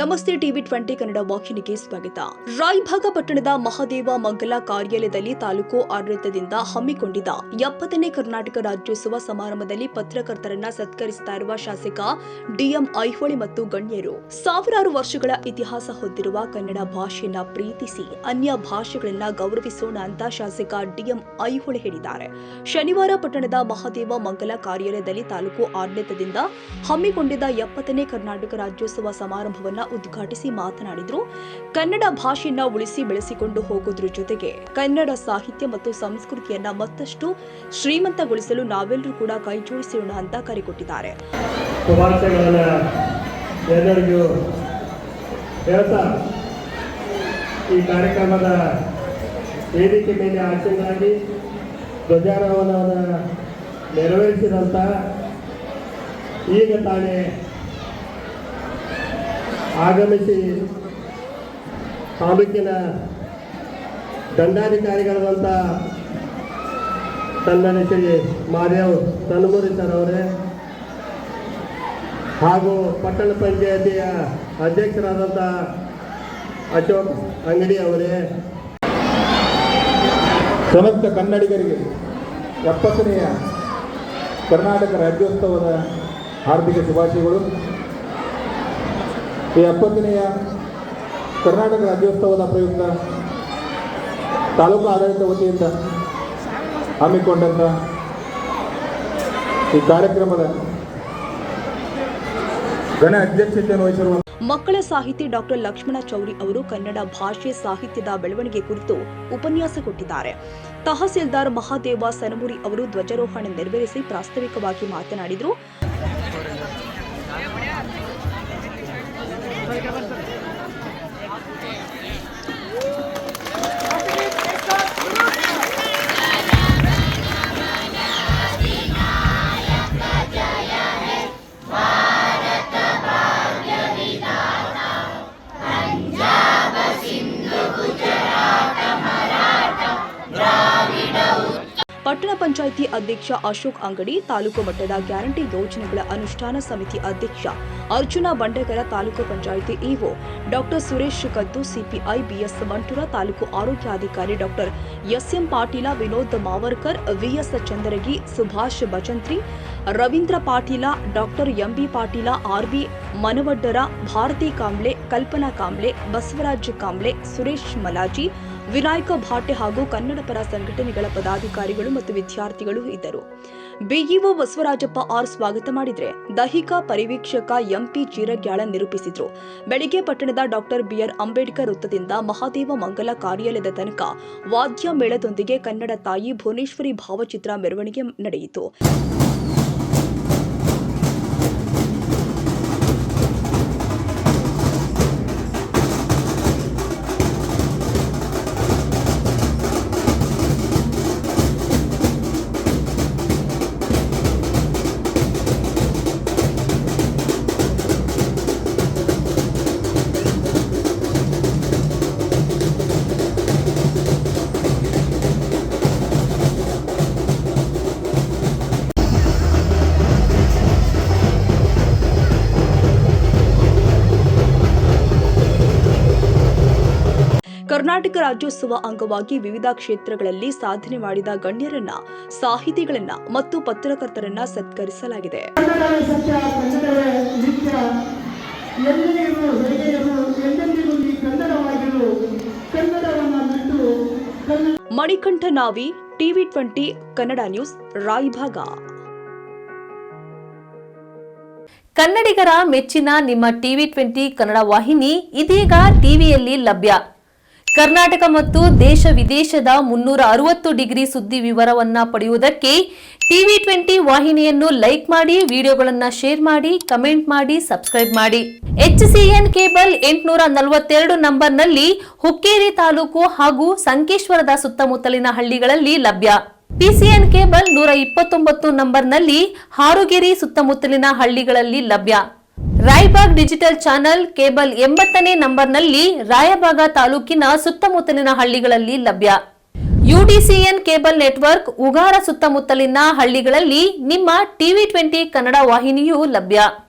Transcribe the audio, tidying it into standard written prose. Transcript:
ನಮಸ್ತೆ ಟಿವಿ 20 ಕನ್ನಡ ವಾಹಿನಿಗೆ ಸ್ವಾಗತ. ರಾಯಭಾಗ ಪಟ್ಟಣದ ಮಹಾದೇವ ಮಂಗಲ ಕಾರ್ಯಾಲಯದಲ್ಲಿ ತಾಲೂಕು ಆಡಳಿತದಿಂದ ಹಮ್ಮಿಕೊಂಡಿದ್ದ 70ನೇ ಕರ್ನಾಟಕ ರಾಜ್ಯೋತ್ಸವ ಸಮಾರಂಭದಲ್ಲಿ ಪತ್ರಕರ್ತರನ್ನ ಸತ್ಕರಿಸುತ್ತಾ ಇರುವ ಶಾಸಕ ಡಿಎಂ ಐಹೊಳೆ ಮತ್ತು ಗಣ್ಯರು ಸಾವಿರಾರು ವರ್ಷಗಳ ಇತಿಹಾಸ ಹೊಂದಿರುವ ಕನ್ನಡ ಭಾಷೆಯನ್ನ ಪ್ರೀತಿಸಿ ಅನ್ಯ ಭಾಷೆಗಳನ್ನ ಗೌರವಿಸೋಣ ಅಂತ ಶಾಸಕ ಡಿಎಂ ಐಹೊಳೆ ಹೇಳಿದ್ದಾರೆ. ಶನಿವಾರ ಪಟ್ಟಣದ ಮಹಾದೇವ ಮಂಗಲ ಕಾರ್ಯಾಲಯದಲ್ಲಿ ತಾಲೂಕು ಆಡಳಿತದಿಂದ ಹಮ್ಮಿಕೊಂಡಿದ್ದ 70ನೇ ಕರ್ನಾಟಕ ರಾಜ್ಯೋತ್ಸವ ಸಮಾರಂಭವನ್ನು ಉದ್ಘಾಟಿಸಿ ಮಾತನಾಡಿದರು. ಕನ್ನಡ ಭಾಷೆಯನ್ನ ಉಳಿಸಿ ಬೆಳೆಸಿಕೊಂಡು ಹೋಗುವುದರ ಜೊತೆಗೆ ಕನ್ನಡ ಸಾಹಿತ್ಯ ಮತ್ತು ಸಂಸ್ಕೃತಿಯನ್ನ ಮತ್ತಷ್ಟು ಶ್ರೀಮಂತಗೊಳಿಸಲು ನಾವೆಲ್ಲರೂ ಕೂಡ ಕೈಜೋಡಿಸೋಣ ಅಂತ ಕರೆ ಕೊಟ್ಟಿದ್ದಾರೆ. ಈ ಕಾರ್ಯಕ್ರಮದ ವೇದಿಕೆ ಮೇಲೆ ಆಸೀನರಾಗಿ ಧ್ವಜಾರೋಹಣವನ್ನು ನೆರವೇರಿಸಿದಂತ ಈಗ ತಾನೇ ಆಗಮಿಸಿ ತಾಲೂಕಿನ ದಂಡಾಧಿಕಾರಿಗಳಾದಂಥ ಸನ್ಮಾನ್ಯ ಶ್ರೀ ಮಾದೇವ್ ತನ್ಮೂರಿ ಸರ್ ಅವರೇ ಹಾಗೂ ಪಟ್ಟಣ ಪಂಚಾಯತಿಯ ಅಧ್ಯಕ್ಷರಾದಂಥ ಅಶೋಕ್ ಅಂಗಡಿ ಅವರೇ, ಸಮಸ್ತ ಕನ್ನಡಿಗರಿಗೆ 70ನೆಯ ಕರ್ನಾಟಕ ರಾಜ್ಯೋತ್ಸವದ ಹಾರ್ದಿಕ ಶುಭಾಶಯಗಳು. ಈ 70ನೆಯ ಕರ್ನಾಟಕ ರಾಜ್ಯೋತ್ಸವದ ಪ್ರಯುಕ್ತ ತಾಲೂಕು ಆಡಳಿತ ವತಿಯಿಂದ ಹಮ್ಮಿಕೊಂಡಂಥ ಈ ಕಾರ್ಯಕ್ರಮದ ಘನ ಅಧ್ಯಕ್ಷತೆಯನ್ನು ವಹಿಸಿರುವ ಮಕ್ಕಳ ಸಾಹಿತಿ ಡಾಕ್ಟರ್ ಲಕ್ಷ್ಮಣ ಚೌರಿ ಅವರು ಕನ್ನಡ ಭಾಷೆ ಸಾಹಿತ್ಯದ ಬೆಳವಣಿಗೆ ಕುರಿತು ಉಪನ್ಯಾಸ ಕೊಟ್ಟಿದ್ದಾರೆ. ತಹಸೀಲ್ದಾರ್ ಮಹಾದೇವ ಸನಮುರಿ ಅವರು ಧ್ವಜಾರೋಹಣ ನೆರವೇರಿಸಿ ಪ್ರಾಸ್ತಾವಿಕವಾಗಿ ಮಾತನಾಡಿದರು. ಪಟ್ಟಣ ಪಂಚಾಯಿತಿ ಅಧ್ಯಕ್ಷ ಅಶೋಕ್ ಅಂಗಡಿ, ತಾಲೂಕು ಮಟ್ಟದ ಗ್ಯಾರಂಟಿ ಯೋಜನೆಗಳ ಅನುಷ್ಠಾನ ಸಮಿತಿ ಅಧ್ಯಕ್ಷ Arjun Bandegar, taluk panchayat EO doctor Suresh Kaddu, CPI BS Mantur, taluk ಆರೋಗ್ಯಾಧಿಕಾರಿ doctor SM Patil, Vinod Mavarkar, VS Chandaragi, Subhash Bachantri, Ravindra Patil, doctor MB Patil, RB Manavaddar, Bharati Kamble, Kalpana Kamble, Basavaraj Kamble, Suresh Malaji, Vinayak Bhate ಹಾಗೂ ಕನ್ನಡ ಪರ ಸಂಘಟನೆಗಳ ಪದಾಧಿಕಾರಿಗಳು ಮತ್ತು ವಿದ್ಯಾರ್ಥಿಗಳು ಇದ್ದರು. ಬಿಇಒ ಬಸವರಾಜಪ್ಪ ಆರ್ ಸ್ವಾಗತ ಮಾಡಿದರೆ, ದೈಹಿಕ ಪರಿವೀಕ್ಷಕ ಎಂಪಿ ಜೀರಗ್ಯಾಳ ನಿರೂಪಿಸಿದ್ರು. ಬೆಳಿಗ್ಗೆ ಪಟ್ಟಣದ ಡಾಕ್ಟರ್ ಬಿಆರ್ ಅಂಬೇಡ್ಕರ್ ವೃತ್ತದಿಂದ ಮಹಾದೇವ ಮಂಗಲ ಕಾರ್ಯಾಲಯದ ತನಕ ವಾದ್ಯ ಮೇಳದೊಂದಿಗೆ ಕನ್ನಡ ತಾಯಿ ಭುವನೇಶ್ವರಿ ಭಾವಚಿತ್ರ ಮೆರವಣಿಗೆ ನಡೆಯಿತು. ಕರ್ನಾಟಕ ರಾಜ್ಯೋತ್ಸವ ಅಂಗವಾಗಿ ವಿವಿಧ ಕ್ಷೇತ್ರಗಳಲ್ಲಿ ಸಾಧನೆ ಮಾಡಿದ ಗಣ್ಯರನ್ನ, ಸಾಹಿತಿಗಳನ್ನ ಮತ್ತು ಪತ್ರಕರ್ತರನ್ನ ಸತ್ಕರಿಸಲಾಗಿದೆ. Manikantha Navi, TV 20 Kannada news, Raybag. ಕನ್ನಡಿಗರ ಮೆಚ್ಚಿನ ನಿಮ್ಮ ಟಿವಿ 20 ಕನ್ನಡ ವಾಹಿನಿ ಇದೀಗ ಟಿವಿಯಲ್ಲಿ ಲಭ್ಯ. ಕರ್ನಾಟಕ ಮತ್ತು ದೇಶ ವಿದೇಶದ 360 ಡಿಗ್ರಿ ಸುದ್ದಿ ವಿವರವನ್ನ ಪಡೆಯುವುದಕ್ಕೆ ಟಿವಿ 20 ವಾಹಿನಿಯನ್ನು ಲೈಕ್ ಮಾಡಿ, ವಿಡಿಯೋಗಳನ್ನು ಶೇರ್ ಮಾಡಿ, ಕಮೆಂಟ್ ಮಾಡಿ, ಸಬ್ಸ್ಕ್ರೈಬ್ ಮಾಡಿ. HCN ಕೇಬಲ್ 842 ನಂಬರ್ನಲ್ಲಿ ಹುಕ್ಕೇರಿ ತಾಲೂಕು ಹಾಗೂ ಸಂಕೇಶ್ವರದ ಸುತ್ತಮುತ್ತಲಿನ ಹಳ್ಳಿಗಳಲ್ಲಿ ಲಭ್ಯ. PCN ಕೇಬಲ್ 129 ನಂಬರ್ನಲ್ಲಿ ಹಾರುಗೆರೆ ಸುತ್ತಮುತ್ತಲಿನ ಹಳ್ಳಿಗಳಲ್ಲಿ ಲಭ್ಯ. ರಾಯಬಾಗ್ ಡಿಜಿಟಲ್ ಚಾನೆಲ್ ಕೇಬಲ್ 80ನೇ ನಂಬರ್ನಲ್ಲಿ ರಾಯಬಾಗ ತಾಲೂಕಿನ ಸುತ್ತಮುತ್ತಲಿನ ಹಳ್ಳಿಗಳಲ್ಲಿ ಲಭ್ಯ. ಯುಡಿಸಿಎನ್ ಕೇಬಲ್ ನೆಟ್ವರ್ಕ್ ಉಗಾರ ಸುತ್ತಮುತ್ತಲಿನ ಹಳ್ಳಿಗಳಲ್ಲಿ ನಿಮ್ಮ ಟಿವಿ 20 ಕನ್ನಡ ವಾಹಿನಿಯೂ ಲಭ್ಯ.